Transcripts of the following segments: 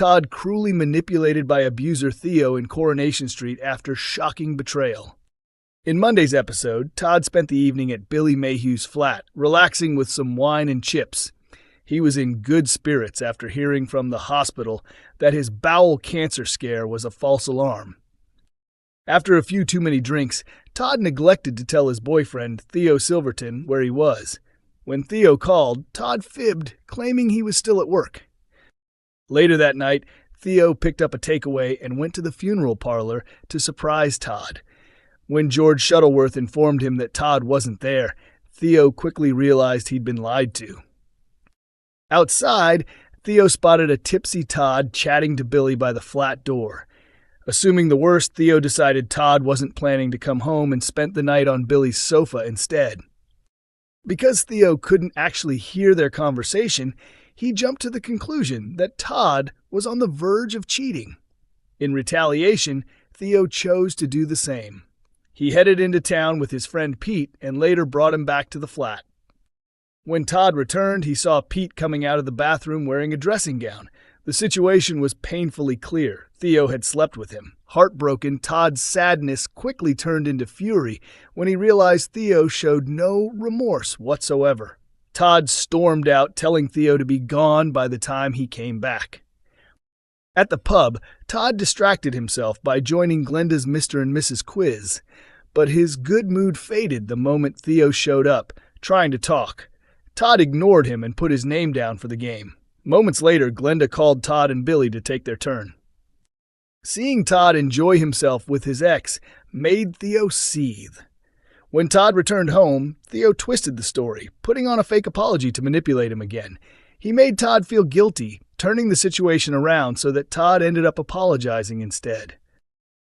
Todd cruelly manipulated by abuser Theo in Coronation Street after shocking betrayal. In Monday's episode, Todd spent the evening at Billy Mayhew's flat, relaxing with some wine and chips. He was in good spirits after hearing from the hospital that his bowel cancer scare was a false alarm. After a few too many drinks, Todd neglected to tell his boyfriend, Theo Silverton, where he was. When Theo called, Todd fibbed, claiming he was still at work. Later that night, Theo picked up a takeaway and went to the funeral parlor to surprise Todd. When George Shuttleworth informed him that Todd wasn't there, Theo quickly realized he'd been lied to. Outside, Theo spotted a tipsy Todd chatting to Billy by the flat door. Assuming the worst, Theo decided Todd wasn't planning to come home and spent the night on Billy's sofa instead. Because Theo couldn't actually hear their conversation, he jumped to the conclusion that Todd was on the verge of cheating. In retaliation, Theo chose to do the same. He headed into town with his friend Pete and later brought him back to the flat. When Todd returned, he saw Pete coming out of the bathroom wearing a dressing gown. The situation was painfully clear. Theo had slept with him. Heartbroken, Todd's sadness quickly turned into fury when he realized Theo showed no remorse whatsoever. Todd stormed out, telling Theo to be gone by the time he came back. At the pub, Todd distracted himself by joining Glenda's Mr. and Mrs. quiz, but his good mood faded the moment Theo showed up, trying to talk. Todd ignored him and put his name down for the game. Moments later, Glenda called Todd and Billy to take their turn. Seeing Todd enjoy himself with his ex made Theo seethe. When Todd returned home, Theo twisted the story, putting on a fake apology to manipulate him again. He made Todd feel guilty, turning the situation around so that Todd ended up apologizing instead.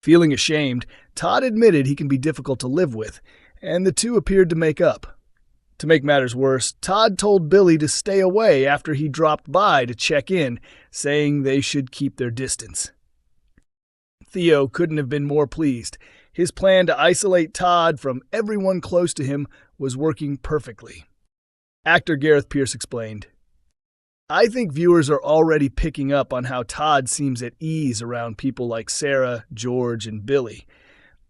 Feeling ashamed, Todd admitted he can be difficult to live with, and the two appeared to make up. To make matters worse, Todd told Billy to stay away after he dropped by to check in, saying they should keep their distance. Theo couldn't have been more pleased. His plan to isolate Todd from everyone close to him was working perfectly. Actor Gareth Pierce explained, "I think viewers are already picking up on how Todd seems at ease around people like Sarah, George, and Billy.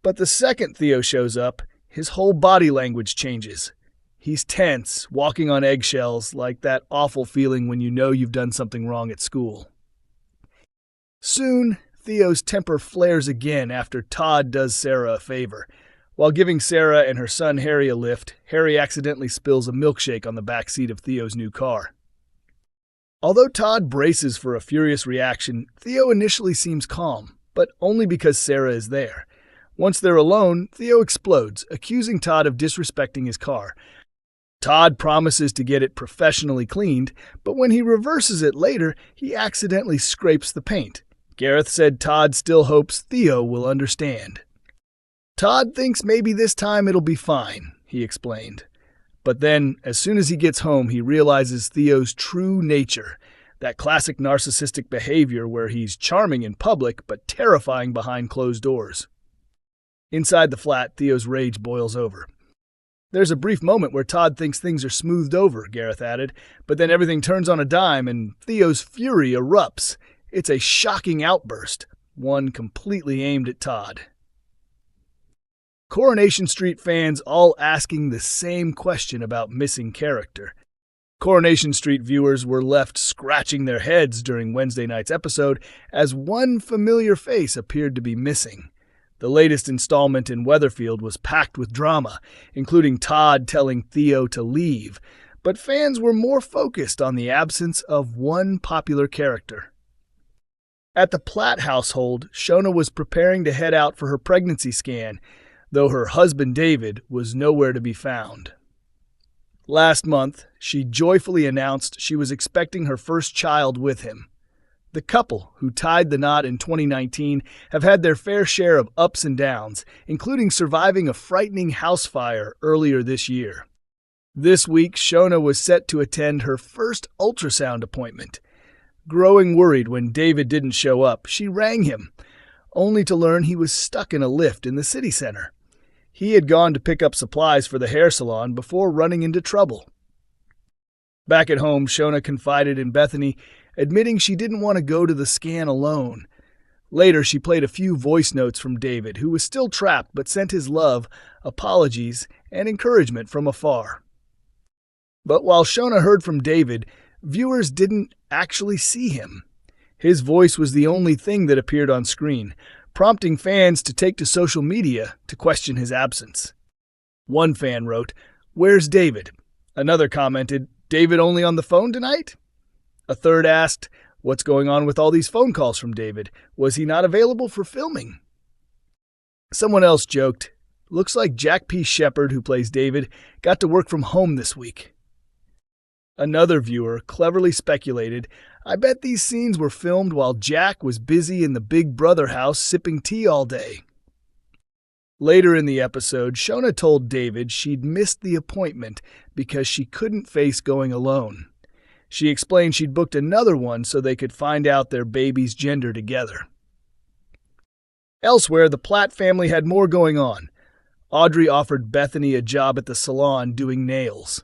But the second Theo shows up, his whole body language changes. He's tense, walking on eggshells, like that awful feeling when you know you've done something wrong at school." Soon, Theo's temper flares again after Todd does Sarah a favor. While giving Sarah and her son Harry a lift, Harry accidentally spills a milkshake on the back seat of Theo's new car. Although Todd braces for a furious reaction, Theo initially seems calm, but only because Sarah is there. Once they're alone, Theo explodes, accusing Todd of disrespecting his car. Todd promises to get it professionally cleaned, but when he reverses it later, he accidentally scrapes the paint. Gareth said Todd still hopes Theo will understand. "Todd thinks maybe this time it'll be fine," he explained. But then, as soon as he gets home, he realizes Theo's true nature, that classic narcissistic behavior where he's charming in public but terrifying behind closed doors. Inside the flat, Theo's rage boils over. "There's a brief moment where Todd thinks things are smoothed over," Gareth added, "but then everything turns on a dime and Theo's fury erupts. It's a shocking outburst, one completely aimed at Todd." Coronation Street fans all asking the same question about missing character. Coronation Street viewers were left scratching their heads during Wednesday night's episode as one familiar face appeared to be missing. The latest installment in Weatherfield was packed with drama, including Todd telling Theo to leave, but fans were more focused on the absence of one popular character. At the Platt household, Shona was preparing to head out for her pregnancy scan, though her husband David was nowhere to be found. Last month, she joyfully announced she was expecting her first child with him. The couple, who tied the knot in 2019, have had their fair share of ups and downs, including surviving a frightening house fire earlier this year. This week, Shona was set to attend her first ultrasound appointment. Growing worried when David didn't show up, she rang him, only to learn he was stuck in a lift in the city center. He had gone to pick up supplies for the hair salon before running into trouble. Back at home, Shona confided in Bethany admitting she didn't want to go to the scan alone. Later, she played a few voice notes from David, who was still trapped but sent his love, apologies, and encouragement from afar. But while Shona heard from David, viewers didn't actually see him. His voice was the only thing that appeared on screen, prompting fans to take to social media to question his absence. One fan wrote, "Where's David?" Another commented, "David only on the phone tonight?" A third asked, "What's going on with all these phone calls from David? Was he not available for filming?" Someone else joked, "Looks like Jack P. Shepard, who plays David, got to work from home this week." Another viewer cleverly speculated, "I bet these scenes were filmed while Jack was busy in the Big Brother house sipping tea all day." Later in the episode, Shona told David she'd missed the appointment because she couldn't face going alone. She explained she'd booked another one so they could find out their baby's gender together. Elsewhere, the Platt family had more going on. Audrey offered Bethany a job at the salon doing nails.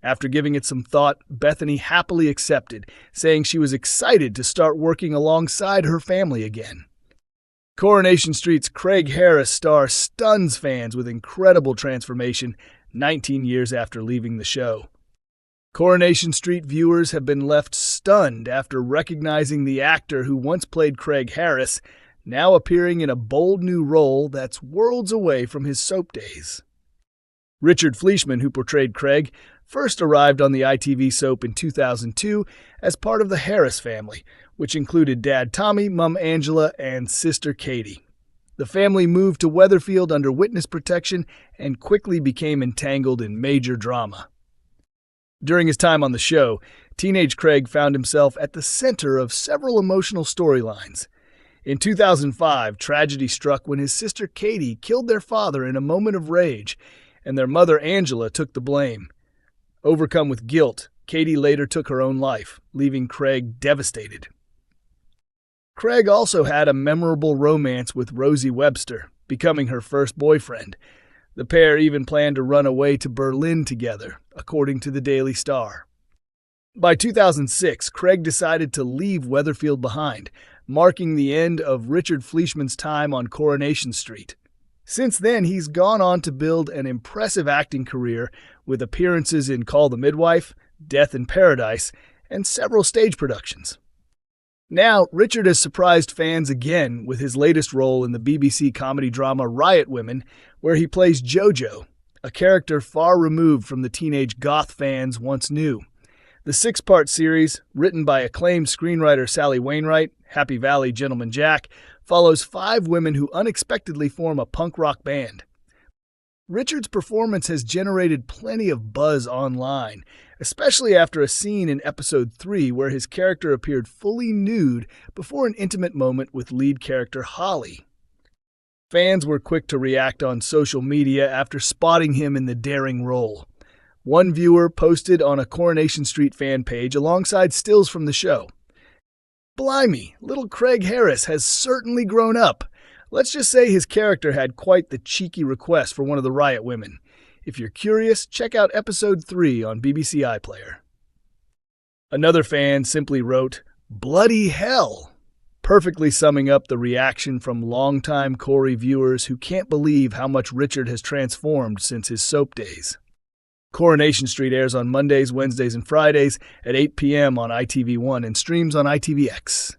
After giving it some thought, Bethany happily accepted, saying she was excited to start working alongside her family again. Coronation Street's Craig Harris star stuns fans with incredible transformation 19 years after leaving the show. Coronation Street viewers have been left stunned after recognizing the actor who once played Craig Harris, now appearing in a bold new role that's worlds away from his soap days. Richard Fleischman, who portrayed Craig, first arrived on the ITV soap in 2002 as part of the Harris family, which included Dad Tommy, Mum Angela, and Sister Katie. The family moved to Weatherfield under witness protection and quickly became entangled in major drama. During his time on the show, teenage Craig found himself at the center of several emotional storylines. In 2005, tragedy struck when his sister Katie killed their father in a moment of rage, and their mother Angela took the blame. Overcome with guilt, Katie later took her own life, leaving Craig devastated. Craig also had a memorable romance with Rosie Webster, becoming her first boyfriend. The pair even planned to run away to Berlin together, according to the Daily Star. By 2006, Craig decided to leave Weatherfield behind, marking the end of Richard Fleischman's time on Coronation Street. Since then, he's gone on to build an impressive acting career with appearances in Call the Midwife, Death in Paradise, and several stage productions. Now, Richard has surprised fans again with his latest role in the BBC comedy drama Riot Women, where he plays Jojo, a character far removed from the teenage goth fans once knew. The 6-part series, written by acclaimed screenwriter Sally Wainwright, Happy Valley Gentleman Jack, follows 5 women who unexpectedly form a punk rock band. Richard's performance has generated plenty of buzz online, especially after a scene in episode 3 where his character appeared fully nude before an intimate moment with lead character Holly. Fans were quick to react on social media after spotting him in the daring role. One viewer posted on a Coronation Street fan page alongside stills from the show. "Blimey, little Craig Harris has certainly grown up. Let's just say his character had quite the cheeky request for one of the Riot Women. If you're curious, check out episode 3 on BBC iPlayer." Another fan simply wrote, "Bloody hell," perfectly summing up the reaction from longtime Corey viewers who can't believe how much Richard has transformed since his soap days. Coronation Street airs on Mondays, Wednesdays, and Fridays at 8 p.m. on ITV1 and streams on ITVX.